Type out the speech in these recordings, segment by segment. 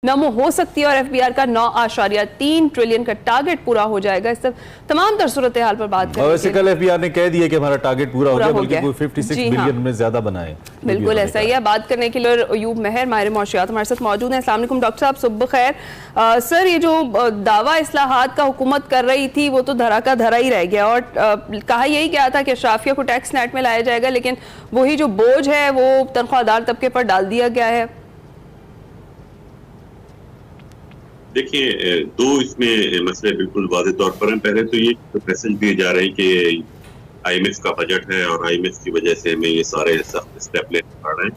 नमो हो सकती है और एफबीआर का 9.3 ट्रिलियन का टारगेट पूरा हो जाएगा। इस तमाम तर सूरत हाल पर बात करेंगे। वैसे कल एफबीआर ने कह दिया कि हमारा टारगेट पूरा हो गया, बल्कि कोई 56 बिलियन में ज्यादा बनाए। बिल्कुल ऐसा ही है। बात करने के लिए अयूब मेहर माहिर मौशियात हमारे साथ मौजूद हैं। अस्सलाम वालेकुम डॉक्टर साहब, सुबह खैर। सर, ये जो दावा इस्लाहात का हुकूमत कर रही थी वो तो धरा का धरा ही रह गया और कहा यही गया था कि अशराफिया को टैक्स नेट में लाया जाएगा, लेकिन वही जो बोझ है वो तनख्वाहदार तबके पर डाल दिया गया है। देखिए, दो इसमें मसले बिल्कुल वाज़ेह तौर पर हैं। पहले तो ये मैसेज दिए जा रहे हैं कि आईएमएफ का बजट है और आईएमएफ की वजह से हमें ये सारे सख्त स्टेप लेने पड़ रहे हैं।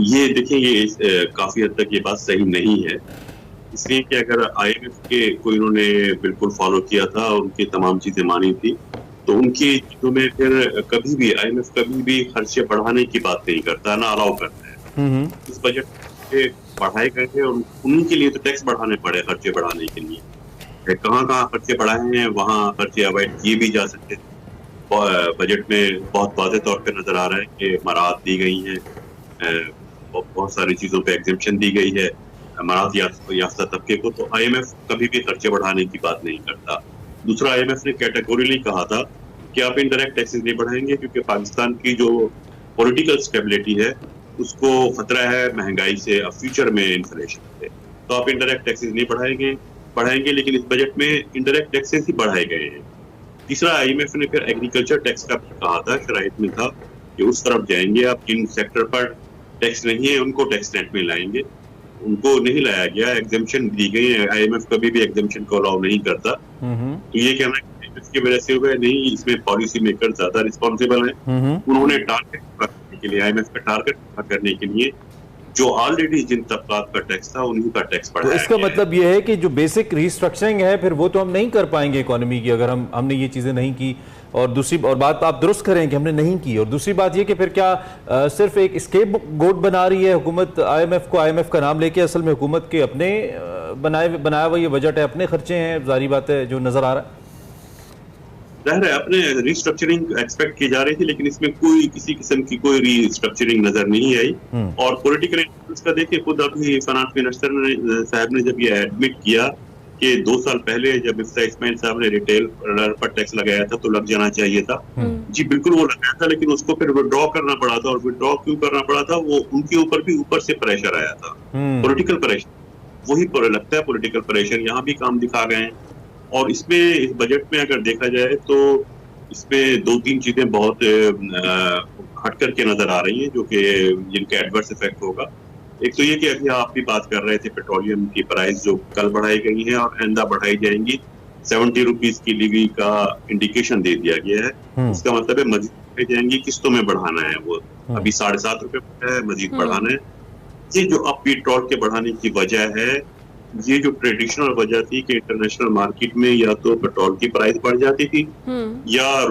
ये देखिए, ये काफी हद तक ये बात सही नहीं है, इसलिए कि अगर आईएमएफ के को इन्होंने बिल्कुल फॉलो किया था और उनकी तमाम चीजें मानी थी, तो उनकी चीजों में फिर कभी भी आईएमएफ कभी भी खर्चे बढ़ाने की बात नहीं करता, ना अलाउ करता है। इस बजट के बढ़ाए गए थे और उनके लिए तो टैक्स बढ़ाने पड़े खर्चे बढ़ाने के लिए। कहाँ खर्चे बढ़ाए हैं वहाँ खर्चे अवॉइड किए भी जा सकते थे। बजट में बहुत वाज़ेह तौर पे नजर आ रहा है कि मराहत दी गई हैं, बहुत सारी चीजों पे एग्जेम्पशन दी गई है मराहत याफ्ता तबके को। तो आईएमएफ कभी भी खर्चे बढ़ाने की बात नहीं करता। दूसरा, आईएमएफ ने कैटेगोरिकली कहा था कि आप इनडायरेक्ट टैक्सेस नहीं बढ़ाएंगे क्योंकि पाकिस्तान की जो पॉलिटिकल स्टेबिलिटी है उसको खतरा है महंगाई से, अब फ्यूचर में इन्फ्लेशन से, तो आप इनडायरेक्ट टैक्सेस नहीं बढ़ाएंगे, लेकिन इस बजट में इनडायरेक्ट टैक्सेस ही बढ़ाए गए हैं। तीसरा, आईएमएफ ने फिर एग्रीकल्चर टैक्स का कहा था, शराइत में था कि उस तरफ जाएंगे आप जिन सेक्टर पर टैक्स नहीं है उनको टैक्स नेट में लाएंगे, उनको नहीं लाया गया, एग्जेम्पशन दी गई है। आईएमएफ कभी भी एग्जेम्पशन को अलाउ नहीं करता। तो ये कहना इसकी वजह से हुआ नहीं, इसमें पॉलिसी मेकर ज्यादा रिस्पॉन्सिबल है। उन्होंने टारगेट के लिए आईएमएफ का टारगेट करने के लिए जो ऑलरेडी जिन तबकात का टैक्स था उन्हीं का टैक्स बढ़ाया। तो इसका मतलब यह है कि जो बेसिक रिस्ट्रक्चरिंग है फिर वो तो हम नहीं कर पाएंगे इकोनॉमी की, अगर हमने ये चीजें नहीं की। और दूसरी बात आप दुरुस्त करें कि हमने नहीं की, और दूसरी बात ये कि फिर क्या सिर्फ एक स्केप गोट बना रही है हुकूमत आईएमएफ को, आईएमएफ का नाम लेके? असल में हुकूमत के अपने बनाया हुआ ये बजट है, अपने खर्चे हैं, जारी बात है, जो नजर आ रहा है। जाहिर है अपने रिस्ट्रक्चरिंग एक्सपेक्ट की जा रही थी, लेकिन इसमें कोई किसी किस्म की कोई रिस्ट्रक्चरिंग नजर नहीं आई। और पॉलिटिकल एनालिसिस का देखिए, खुद अभी फाइनेंस मिनिस्टर साहब ने जब ये एडमिट किया कि 2 साल पहले जब इफ्ता इस्माइल साहब ने रिटेल पर टैक्स लगाया था तो लग जाना चाहिए था। जी बिल्कुल वो लगाया था, लेकिन उसको फिर विड्रॉ करना पड़ा था। और विड्रॉ क्यों करना पड़ा था? वो उनके ऊपर भी ऊपर से प्रेशर आया था, पॉलिटिकल प्रेशर। वही लगता है पॉलिटिकल प्रेशर यहाँ भी काम दिखा गए हैं। और इसमें इस बजट में अगर देखा जाए तो इसमें 2-3 चीजें बहुत हट करके नजर आ रही हैं जो कि जिनका एडवर्स इफेक्ट होगा। एक तो ये कि अभी आप भी बात कर रहे थे पेट्रोलियम की प्राइस जो कल बढ़ाई गई है और आइंदा बढ़ाई जाएंगी। 70 रुपीज की लीवी का इंडिकेशन दे दिया गया है। इसका मतलब है मजीद बढ़ाई जाएंगी, किस्तों में बढ़ाना है। वो अभी 7.5 रुपए है, मजीद बढ़ाना है। ये जो अब पेट्रोल के बढ़ाने की वजह है, ये जो ट्रेडिशनल वजह थी कि इंटरनेशनल मार्केट में या तो पेट्रोल की प्राइस बढ़ जाती थी या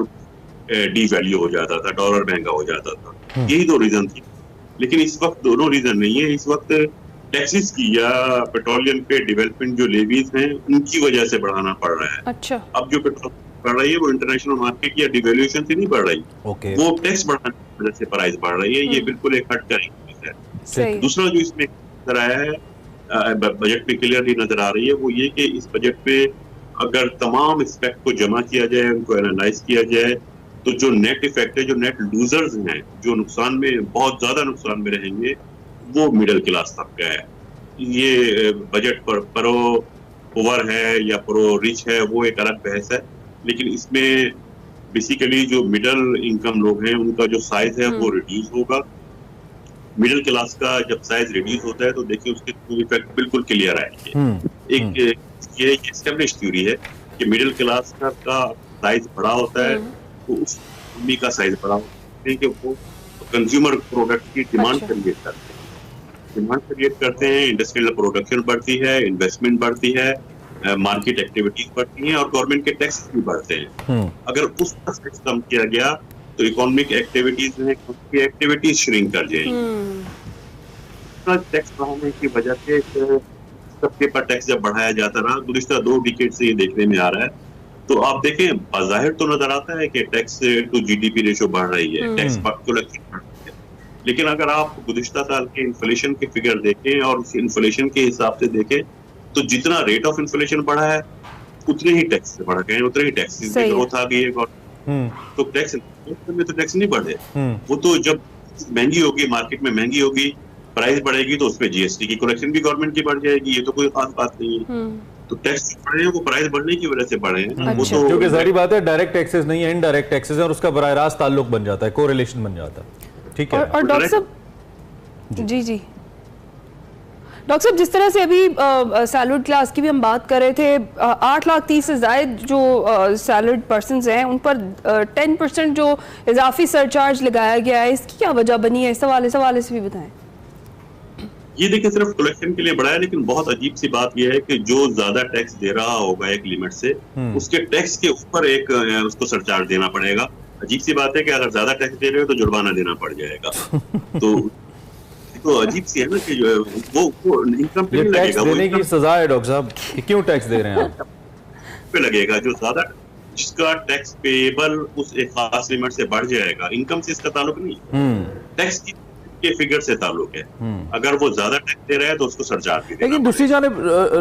डीवैल्यू हो जाता था, डॉलर महंगा हो जाता था। यही 2 रीजन थी। लेकिन इस वक्त दोनों रीजन नहीं है। इस वक्त टैक्सेस की या पेट्रोलियम पे डेवलपमेंट जो लेवीज हैं उनकी वजह से बढ़ाना पड़ रहा है। अच्छा। अब जो पेट्रोल बढ़ रही है वो इंटरनेशनल मार्केट या डिवैल्यूएशन से नहीं बढ़ रही, वो टैक्स बढ़ाने की वजह से प्राइस बढ़ रही है। ये बिल्कुल एक हट का है। दूसरा जो इसमें नजर आया है, बजट में क्लियरली नजर आ रही है, वो ये कि इस बजट में अगर तमाम इफेक्ट को जमा किया जाए, उनको एनालाइज किया जाए, तो जो नेट इफेक्ट है, जो नेट लूजर्स हैं, जो नुकसान में बहुत ज्यादा नुकसान में रहेंगे, वो मिडिल क्लास तबका है। ये बजट पर प्रो पुअर है या प्रो रिच है वो एक अलग बहस है, लेकिन इसमें बेसिकली जो मिडिल इनकम लोग हैं उनका जो साइज है वो रिड्यूस होगा। मिडिल क्लास का जब साइज रिड्यूस होता है तो देखिए उसके इफेक्ट बिल्कुल क्लियर आएंगे। एक ये एस्टेब्लिश थ्योरी है कि मिडिल क्लास का साइज बड़ा होता है तो उस इकोनॉमी का साइज बड़ा होता है कि वो कंज्यूमर प्रोडक्ट की डिमांड क्रिएट करते हैं, इंडस्ट्रियल प्रोडक्शन बढ़ती है, इन्वेस्टमेंट बढ़ती है, मार्केट एक्टिविटीज बढ़ती हैं और गवर्नमेंट के टैक्स भी बढ़ते हैं। अगर उस टैक्स कम किया गया तो इकोनॉमिक एक्टिविटीज में एक्टिविटीज श्रिंक कर जाएंगी। टैक्स बढ़ाने की वजह से सबके पर टैक्स जब बढ़ाया जाता रहा, गुज़िश्ता 2 डिकेड से ये देखने में आ रहा है, तो आप देखें बाज़ाहिर तो नजर आता है कि टैक्स टू जीडीपी रेशो बढ़ रही है, टैक्स कलेक्शन बढ़ रही है, लेकिन अगर आप गुज़िश्ता साल के इन्फ्लेशन के फिगर देखें और उस इन्फ्लेशन के हिसाब से देखें तो जितना रेट ऑफ इन्फ्लेशन बढ़ा है उतने ही टैक्स बढ़ गए, उतने ही टैक्सेस की ग्रोथ आ गई है। तो टैक्स में तो टैक्स नहीं बढ़े, वो तो जब महंगी होगी, मार्केट में महंगी होगी, प्राइस बढ़ेगी तो उसमें जीएसटी की कलेक्शन भी गवर्नमेंट की बढ़ जाएगी। ये तो कोई खास बात नहीं है। तो टैक्स बढ़े हैं वो प्राइस बढ़ने की वजह से बढ़े हैं। वो तो क्योंकि सारी बात है डायरेक्ट टैक्सेस नहीं है, इनडायरेक्ट टैक्सेस है और उसका बराह रास्त ताल्लुक बन जाता है, कोरिलेशन बन जाता है। ठीक है। और डॉक्टर साहब जी डॉक्टर साहब, जिस तरह से अभी सैलरीड क्लास की भी हम बात कर रहे थे, 8,30,000 से ज़ायद जो सैलरीड पर्सनस हैं उन पर 10% जो इजाफी सरचार्ज लगाया गया है, इसकी क्या वजह बनी है? इस हवाले से भी बताएं। ये देखिए सिर्फ कलेक्शन के लिए बढ़ा है, लेकिन बहुत अजीब सी बात यह है कि जो ज्यादा टैक्स दे रहा होगा एक लिमिट से, उसके टैक्स के ऊपर एक उसको सरचार्ज देना पड़ेगा। अजीब सी बात है कि अगर ज्यादा टैक्स दे रहे हो तो जुर्माना देना पड़ जाएगा। तो अजीब सी है ना कि वो इनकम पे नहीं लगेगा, देने की सजा है डॉक्टर साहब। क्यों टैक्स दे रहे हैं आप? पे लगेगा जो ज्यादा जिसका टैक्स पेएबल उस एक खास लिमिट से बढ़ जाएगा, इनकम से इसका ताल्लुक नहीं, टैक्स के फिगर से ताल्लुक है। अगर वो ज्यादा टैक्स दे रहा है तो उसको सरचार्ज भी देना। लेकिन दूसरी जानिब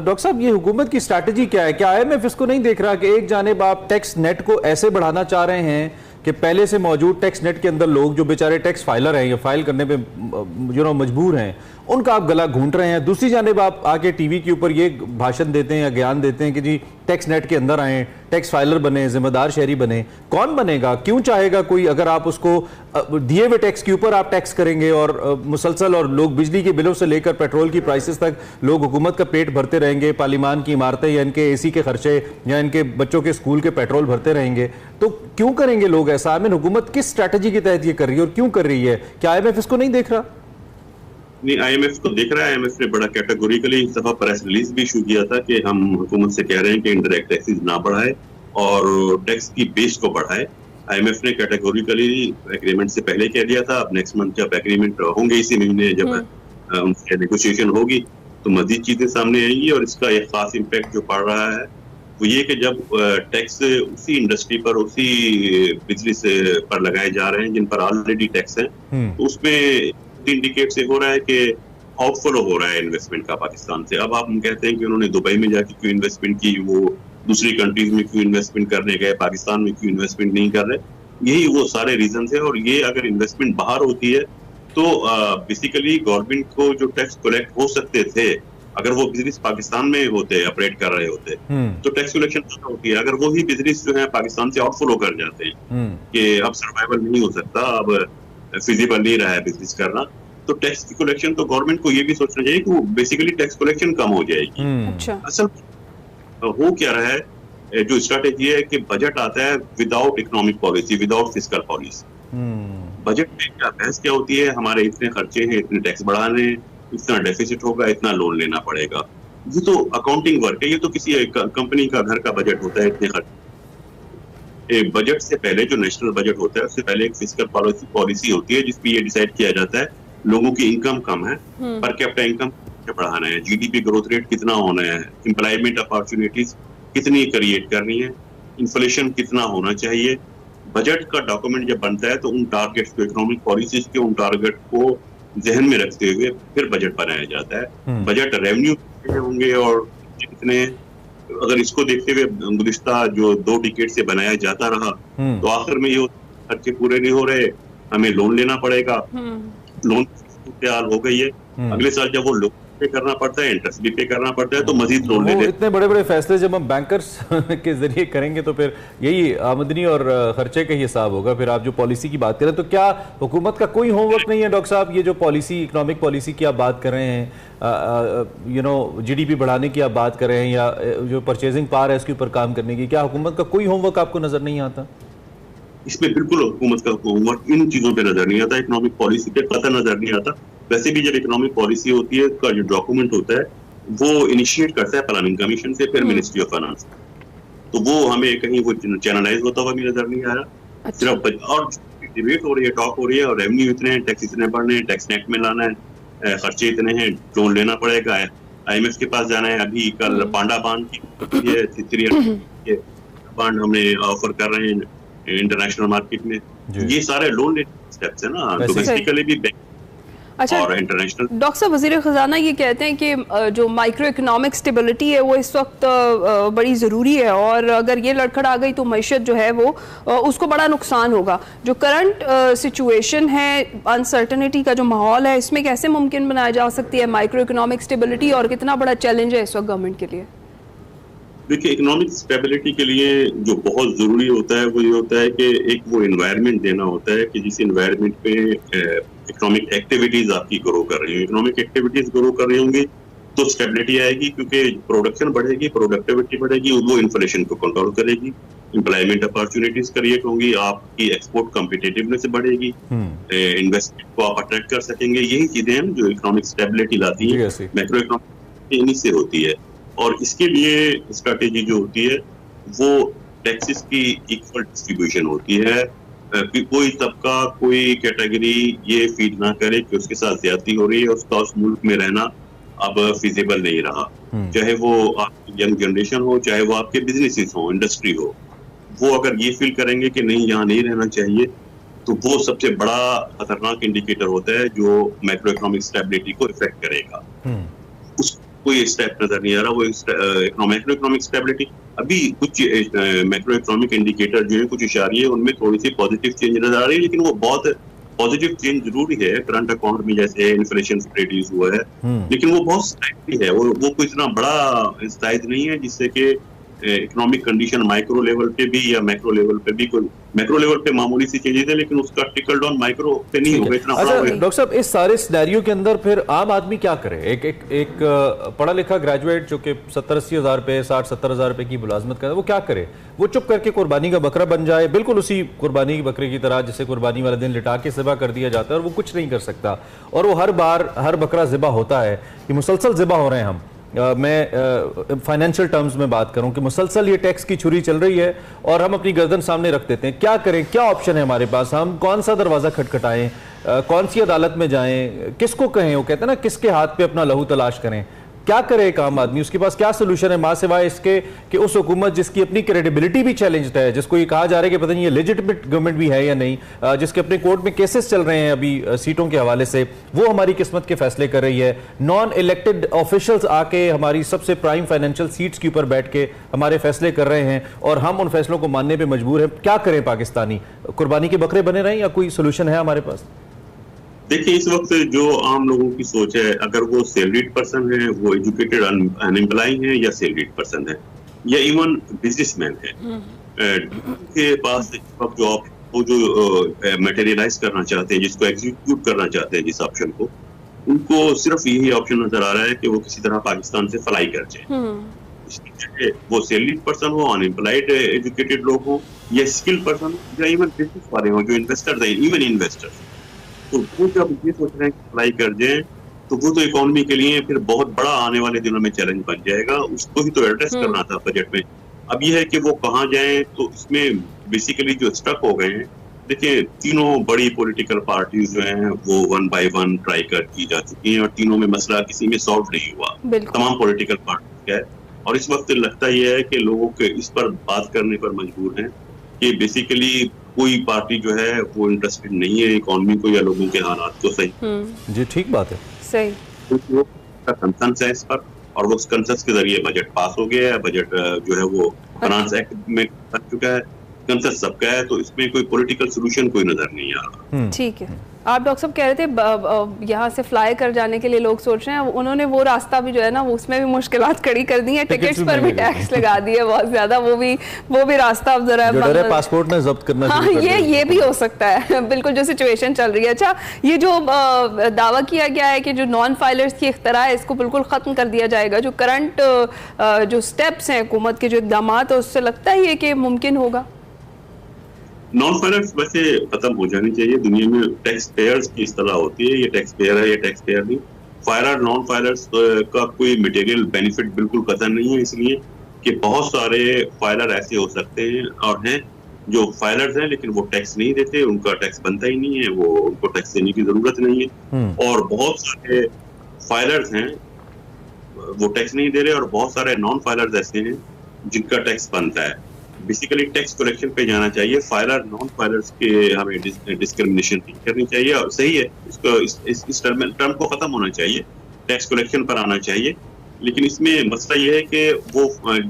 डॉक्टर साहब, ये हुकूमत की स्ट्रैटेजी क्या है? क्या आईएमएफ इसको नहीं देख रहा कि एक जानिब आप टैक्स नेट को ऐसे बढ़ाना चाह रहे हैं कि पहले से मौजूद टैक्स नेट के अंदर लोग जो बेचारे टैक्स फाइलर हैं या फाइल करने पे मजबूर हैं, उनका आप गला घूंट रहे हैं। दूसरी जानिब आप आके टीवी के ऊपर ये भाषण देते हैं या ज्ञान देते हैं कि जी टैक्स नेट के अंदर आए, टैक्स फाइलर बने, जिम्मेदार शहरी बने। कौन बनेगा? क्यों चाहेगा कोई? अगर आप उसको दिए हुए टैक्स के ऊपर आप टैक्स करेंगे और मुसलसल, और लोग बिजली के बिलों से लेकर पेट्रोल की प्राइसेस तक लोग हुकूमत का पेट भरते रहेंगे, पार्लियामान की इमारतें या इनके एसी के खर्चे या इनके बच्चों के स्कूल के पेट्रोल भरते रहेंगे, तो क्यों करेंगे लोग ऐसा? आमिर, हुकूमत किस स्ट्रैटेजी के तहत ये कर रही है और क्यों कर रही है? क्या आईएमएफ इसको नहीं देख रहा? नहीं, आईएमएफ तो देख रहा है। आईएमएफ ने बड़ा कैटेगोरिकली इस दफा प्रेस रिलीज भी इशू किया था कि हम हुकूमत से कह रहे हैं कि इंडायरेक्ट टैक्सेस ना बढ़ाए और टैक्स की बेस को बढ़ाए। आईएमएफ ने कैटेगोरिकली एग्रीमेंट से पहले कह दिया था। अब नेक्स्ट मंथ जब एग्रीमेंट होंगे, इसी महीने जब उनसे नेगोशिएशन होगी तो मजीद चीजें सामने आएंगी। और इसका एक खास इम्पैक्ट जो पड़ रहा है वो ये कि जब टैक्स उसी इंडस्ट्री पर, उसी बिजनेस पर लगाए जा रहे हैं जिन पर ऑलरेडी टैक्स है, तो उसमें इंडिकेट से हो रहा है कि आउटफ्लो हो रहा है इन्वेस्टमेंट का पाकिस्तान से। अब आप कहते हैं कि उन्होंने दुबई में जाके क्यों इन्वेस्टमेंट की, वो दूसरी कंट्रीज में क्यों इन्वेस्टमेंट करने गए, पाकिस्तान में क्यों इन्वेस्टमेंट नहीं कर रहे? यही वो सारे रीजन है। और ये अगर इन्वेस्टमेंट बाहर होती है तो बेसिकली गवर्नमेंट को जो टैक्स कलेक्ट हो सकते थे, अगर वो बिजनेस पाकिस्तान में होते, ऑपरेट कर रहे होते, तो टैक्स कलेक्शन होती है। अगर वो ही बिजनेस जो है पाकिस्तान से आउटफ्लो कर जाते हैं कि अब सर्वाइवल नहीं हो सकता, अब फिजिबल नहीं रहा है बिजनेस करना, तो टैक्स की कलेक्शन तो गवर्नमेंट को ये भी सोचना चाहिए कि वो बेसिकली टैक्स कलेक्शन कम हो जाएगी। अच्छा। असल हो क्या रहा है, जो स्ट्रैटेजी है कि बजट आता है without economic policy, without fiscal policy. Budget में क्या बहस क्या होती है, हमारे इतने खर्चे हैं, इतने टैक्स बढ़ाने हैं, इतना डेफिसिट होगा, इतना लोन लेना पड़ेगा। ये तो अकाउंटिंग वर्क है, ये तो किसी कंपनी का घर का बजट होता है, इतने खर्च। बजट से पहले जो नेशनल बजट होता है उससे पहले एक फिस्कल पॉलिसी होती है जिसपे ये डिसाइड किया जाता है लोगों की इनकम कम है, पर कैपिटा इनकम बढ़ाना है, जीडीपी ग्रोथ रेट कितना होना है, एम्प्लॉयमेंट अपॉर्चुनिटीज कितनी क्रिएट करनी है, इन्फ्लेशन कितना होना चाहिए। बजट का डॉक्यूमेंट जब बनता है तो उन टारगेट्स को, इकोनॉमिक पॉलिसीज के उन टारगेट को जहन में रखते हुए फिर बजट बनाया जाता है। बजट रेवेन्यू कितने होंगे और कितने, अगर इसको देखते हुए गुज़िश्ता जो 2 डिकेड से बनाया जाता रहा तो आखिर में ये खर्चे पूरे नहीं हो रहे, हमें लोन लेना पड़ेगा। लोन तैयार हो गई है, अगले साल जब वो लोन पे करना पड़ता है, इंटरेस्ट भी पे करना पड़ता है, तो मजीद लोन लेते हैं। इतने बड़े बड़े फैसले जब हम बैंकर्स के जरिए करेंगे तो फिर यही आमदनी और खर्चे का ही हिसाब होगा। फिर आप जो पॉलिसी की बात करें तो क्या हुकूमत का कोई होमवर्क नहीं है डॉक्टर साहब? ये जो पॉलिसी, इकोनॉमिक पॉलिसी की आप बात कर रहे हैं, जीडीपी बढ़ाने की आप बात कर रहे हैं, या जो परचेजिंग पावर है इसके ऊपर काम करने की, क्या हुकूमत का कोई होमवर्क आपको नजर नहीं आता? इसमें बिल्कुल हुकूमत का होमवर्क इन चीजों पे नजर नहीं आता, इकोनॉमिक पॉलिसी पे पता नजर नहीं आता। वैसे भी जब इकोनॉमिक पॉलिसी होती है उसका जो डॉक्यूमेंट होता है वो इनिशिएट करता है प्लानिंग कमीशन से, फिर मिनिस्ट्री ऑफ फाइनेंस, तो वो हमें कहीं वो चैनलाइज होता हुआ भी नजर नहीं आया। अच्छा। सिर्फ और डिबेट हो रही है, टॉक हो रही है, और रेवेन्यू इतने हैं, टैक्स इतने बढ़ने हैं, टैक्स नेट में लाना है, खर्चे इतने हैं, लोन लेना पड़ेगा, आईएमएफ के पास जाना है। अभी कल पांडा बांध की बांड हमें ऑफर कर रहे हैं इंटरनेशनल मार्केट में। ये सारे लोन स्टेप्स है ना, डोमेस्टिकली भी बैंक अच्छा, और इंटरनेशनल। डॉक्टर साहब, वज़ीर ख़जाना ये कहते हैं कि जो माइक्रो इकोनॉमिक स्टेबिलिटी है वो इस वक्त बड़ी ज़रूरी है, और अगर ये लड़खड़ आ गई तो मईशत जो है वो उसको बड़ा नुकसान होगा। जो करंट सिचुएशन है, अनसर्टनिटी का जो माहौल है, इसमें कैसे मुमकिन बनाया जा सकती है माइक्रो इकोनॉमिक स्टेबिलिटी, और कितना बड़ा चैलेंज है इस वक्त गवर्नमेंट के लिए? देखिए, इकोनॉमिक स्टेबिलिटी के लिए जो बहुत जरूरी होता है वो ये होता है कि एक वो एनवायरनमेंट देना होता है कि जिस एनवायरनमेंट पे इकोनॉमिक एक्टिविटीज आपकी ग्रो कर रही है, इकोनॉमिक एक्टिविटीज ग्रो कर रही होंगी तो स्टेबिलिटी आएगी, क्योंकि प्रोडक्शन बढ़ेगी, प्रोडक्टिविटी बढ़ेगी, वो इन्फ्लेशन को कंट्रोल करेगी, एम्प्लॉयमेंट अपॉर्चुनिटीज क्रिएट होंगी, आपकी एक्सपोर्ट कॉम्पिटिटिवनेस बढ़ेगी, इन्वेस्टमेंट को आप अट्रैक्ट कर सकेंगे। यही चीजें हैं जो इकोनॉमिक स्टेबिलिटी लाती है, मैक्रो इकोनॉमिक इन्हीं से होती है। और इसके लिए स्ट्रैटेजी जो होती है वो टैक्सेस की इक्वल डिस्ट्रीब्यूशन होती है कि कोई तबका, कोई कैटेगरी ये फील ना करे कि उसके साथ ज्यादती हो रही है, उसका उस मुल्क में रहना अब फिजिबल नहीं रहा, चाहे वो आपकी यंग जनरेशन हो, चाहे वो आपके बिजनेसेस हो, इंडस्ट्री हो। वो अगर ये फील करेंगे कि नहीं यहाँ नहीं रहना चाहिए, तो वो सबसे बड़ा खतरनाक इंडिकेटर होता है जो मैक्रो इकोनॉमिक स्टेबिलिटी को इफेक्ट करेगा। उस कोई स्टेप नजर नहीं आ रहा, वो मैक्रो इकोनॉमिक स्टेबिलिटी। अभी कुछ मैक्रो इकोनॉमिक इंडिकेटर जो है, कुछ इशारे उनमें थोड़ी सी पॉजिटिव चेंज नजर आ रही है, लेकिन वो बहुत पॉजिटिव चेंज जरूरी है। करंट अकाउंट में जैसे इन्फ्लेशन रिड्यूस हुआ है, लेकिन वो बहुत स्लाइटली है, वो कोई इतना बड़ा साइज नहीं है जिससे कि इकोनॉमिक कंडीशन माइक्रो लेवल पे भी या मैक्रो लेवल पे भी, कोई मैक्रो लेवल पे मामूली सी चेंजेस है, लेकिन उसका ट्रिकल डाउन माइक्रो पे नहीं होगा इतना। अच्छा डॉक्टर साहब, इस सारे सिनेरियो के अंदर फिर आम आदमी क्या करे? एक पढ़ा लिखा ग्रेजुएट जो कि 70-80 हज़ार रुपए, 60-70 हज़ार रुपए की मुलाजमत करे, वो क्या करे? वो चुप करके कुर्बानी का बकरा बन जाए, बिल्कुल उसी कुर्बानी के बकरे की तरह जिसे कुर्बानी वाले दिन लिटा के ज़िबा कर दिया जाता है, और वो कुछ नहीं कर सकता, और वो हर बार हर बकरा ज़िबा होता है कि मुसलसल ज़िबा हो रहे हैं हम। मैं फाइनेंशियल टर्म्स में बात करूं कि मुसलसल ये टैक्स की छुरी चल रही है और हम अपनी गर्दन सामने रख देते हैं। क्या करें? क्या ऑप्शन है हमारे पास? हम कौन सा दरवाज़ा खटखटाएं? कौन सी अदालत में जाएं? किसको कहें? वो कहते हैं ना, किसके हाथ पे अपना लहू तलाश करें। क्या करे एक आम आदमी? उसके पास क्या सोल्यूशन है, माँ सिवाय इसके कि उस हुकूमत जिसकी अपनी क्रेडिबिलिटी भी चैलेंज्ड है, जिसको ये कहा जा रहा है कि पता नहीं ये लेजिटिमेट गवर्नमेंट भी है या नहीं, जिसके अपने कोर्ट में केसेस चल रहे हैं अभी सीटों के हवाले से, वो हमारी किस्मत के फैसले कर रही है। नॉन इलेक्टेड ऑफिशियल्स आके हमारी सबसे प्राइम फाइनेंशियल सीट्स के ऊपर बैठ के हमारे फैसले कर रहे हैं, और हम उन फैसलों को मानने पर मजबूर हैं। क्या करें पाकिस्तानी? कुर्बानी के बकरे बने रहें या कोई सोल्यूशन है हमारे पास? देखिए, इस वक्त जो आम लोगों की सोच है, अगर वो सैलरीड पर्सन है, वो एजुकेटेड अनएम्प्लॉय है, या सैलरीड पर्सन है, या इवन बिजनेसमैन है, के पास जॉब वो जो मटेरियलाइज करना चाहते हैं, जिसको एग्जीक्यूट करना चाहते हैं, जिस ऑप्शन को, उनको सिर्फ यही ऑप्शन नजर आ रहा है कि वो किसी तरह पाकिस्तान से फ्लाई कर जाए। वो सैलरीड पर्सन हो, अनएम्प्लॉयड एजुकेटेड लोग हो, या स्किल्ड पर्सन हो, या इवन बिजनेस वाले हो, जो इन्वेस्टर्स हैं, इवन इन्वेस्टर्स, तो वो जब ये सोच रहे हैं कि अप्लाई कर जाए, तो वो तो इकोनॉमी के लिए फिर बहुत बड़ा आने वाले दिनों में चैलेंज बन जाएगा। उसको ही तो एड्रेस करना था बजट में। अब ये है कि वो कहाँ जाएं, तो इसमें बेसिकली जो स्टक हो गए हैं, देखिए तीनों बड़ी पॉलिटिकल पार्टीज जो हैं वो 1 by 1 ट्राई की जा चुकी हैं, और तीनों में मसला किसी में सॉल्व नहीं हुआ, तमाम पॉलिटिकल पार्टी का है। और इस वक्त लगता यह है कि लोगों के इस पर बात करने पर मजबूर हैं कि बेसिकली कोई पार्टी जो है वो इंटरेस्टेड नहीं है इकोनॉमी को या लोगों के हालात को सही। जी ठीक बात है, सही। तो कंसेंसस है इस पर, और वो कंसेंसस के जरिए बजट पास हो गया है। बजट जो है वो फाइनेंस एक्ट में बन चुका है, कंसेंसस सबका है, तो इसमें कोई पॉलिटिकल सोल्यूशन कोई नजर नहीं आ रहा। ठीक है। आप डॉक्टर साहब कह रहे थे यहाँ से फ्लाई कर जाने के लिए लोग सोच रहे हैं, उन्होंने वो रास्ता भी जो है ना, उसमें भी मुश्किलात खड़ी कर दी हैं, टिकट्स पर भी टैक्स लगा दिया बहुत ज्यादा। वो भी रास्ता अब जरा पासपोर्ट ने जब्त करना। हाँ, ये भी हो सकता है, बिल्कुल जो सिचुएशन चल रही है। अच्छा, ये जो दावा किया गया है कि जो नॉन फाइलर्स की इख्तरा है, इसको बिल्कुल खत्म कर दिया जाएगा, जो करंट जो स्टेप्स हैं हुकूमत के, जो इकदाम है, उससे लगता ही है कि मुमकिन होगा? नॉन फाइलर्स वैसे खत्म हो जानी चाहिए। दुनिया में टैक्स पेयर्स की इस्तेलाह होती है, ये टैक्स पेयर है, ये टैक्स पेयर नहीं। फाइलर नॉन फाइलर्स का कोई मटेरियल बेनिफिट बिल्कुल कतई नहीं है, इसलिए कि बहुत सारे फाइलर ऐसे हो सकते हैं और हैं जो फाइलर्स हैं लेकिन वो टैक्स नहीं देते, उनका टैक्स बनता ही नहीं है, वो उनको टैक्स देने की जरूरत नहीं है। और बहुत सारे फाइलर्स हैं वो टैक्स नहीं दे रहे, और बहुत सारे नॉन फाइलर्स ऐसे हैं जिनका टैक्स बनता है। बेसिकली टैक्स कलेक्शन पे जाना चाहिए। फाइलर नॉन फाइलर्स के हमें डिस्क्रिमिनेशन नहीं करनी चाहिए, और सही है इसको इस टर्म को खत्म होना चाहिए, टैक्स कलेक्शन पर आना चाहिए। लेकिन इसमें मसला ये है कि वो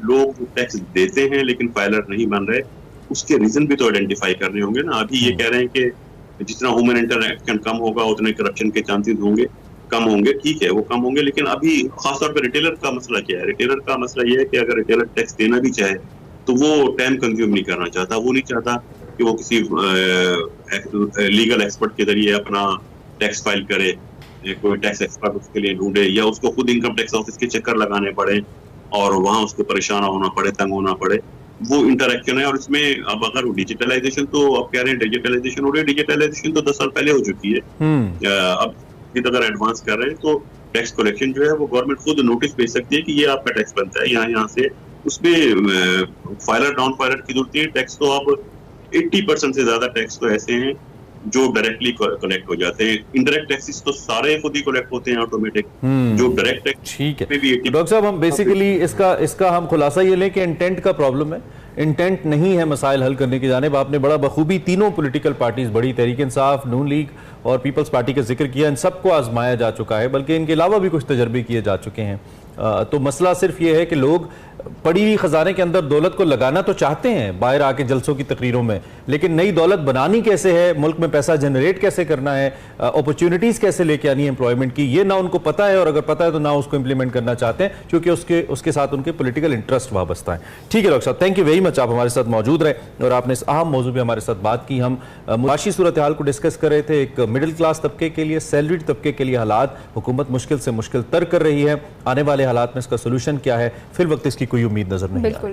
लोग टैक्स देते हैं लेकिन फाइलर नहीं बन रहे, उसके रीजन भी तो आइडेंटिफाई करने होंगे ना। अभी ये कह रहे हैं कि जितना ह्यूमन इंटरैक्शन कम होगा उतने करप्शन के चांसेस होंगे, कम होंगे, ठीक है वो कम होंगे। लेकिन अभी खासतौर पर रिटेलर का मसला क्या है? रिटेलर का मसला ये है कि अगर रिटेलर टैक्स देना भी चाहे तो वो टाइम कंज्यूम नहीं करना चाहता, वो नहीं चाहता कि वो किसी लीगल एक्सपर्ट के जरिए अपना टैक्स फाइल करे, कोई टैक्स एक्सपर्ट उसके लिए ढूंढे, या उसको खुद इनकम टैक्स ऑफिस के चक्कर लगाने पड़े और वहां उसको परेशान होना पड़े, तंग होना पड़े। वो इंटरेक्शन है। और इसमें अब अगर डिजिटलाइजेशन, तो अब कह रहे हैं डिजिटलाइजेशन हो रही है, डिजिटलाइजेशन तो 10 साल पहले हो चुकी है। अब अगर एडवांस कर रहे हैं तो टैक्स कलेक्शन जो है वो गवर्नमेंट खुद नोटिस भेज सकती है कि ये आपका टैक्स बनता है यहाँ से, उसमें फाइलर नॉन फाइलर की जरूरत है। टैक्स तो अब 80% से ज्यादा टैक्स तो ऐसे हैं जो डायरेक्टली कलेक्ट हो जाते हैं। इनडायरेक्ट टैक्सेस तो सारे खुद ही कलेक्ट होते हैं ऑटोमेटिक, जो डायरेक्ट टैक्स। ठीक है डॉक्टर साहब, हम बेसिकली इसका हम खुलासा ये लें कि इंटेंट का प्रॉब्लम है, इंटेंट नहीं है मसाइल हल करने की जानिब। आपने बड़ा बखूबी तीनों पॉलिटिकल पार्टीज, बड़ी तहरीक इंसाफ, नून लीग और पीपल्स पार्टी का जिक्र किया, इन सबको आजमाया जा चुका है, बल्कि इनके अलावा भी कुछ तजर्बे किए जा चुके हैं। तो मसला सिर्फ ये है कि लोग पड़ी हुई खजाने के अंदर दौलत को लगाना तो चाहते हैं बाहर आके जलसों की तकरीरों में, लेकिन नई दौलत बनानी कैसे है, मुल्क में पैसा जनरेट कैसे करना है, अपॉर्चुनिटीज कैसे लेके आनी है एम्प्लॉयमेंट की, ये ना उनको पता है, और अगर पता है तो ना उसको इंप्लीमेंट करना चाहते हैं, क्योंकि उसके साथ उनके पॉलिटिकल इंटरेस्ट वाबस्ता है। ठीक है डॉक्टर साहब, थैंक यू वेरी मच, आप हमारे साथ मौजूद रहे और आपने इस अहम मौजू पर हमारे साथ बात की। हम मुआशी सूरत हाल को डिस्कस कर रहे थे। एक मिडिल क्लास तबके के लिए, सैलरीड तबके के लिए हालात हुकूमत मुश्किल से मुश्किल तर कर रही है। आने वाले हालात में इसका सोल्यूशन क्या है, फिर वक्त इसकी कोई उम्मीद नजर नहीं।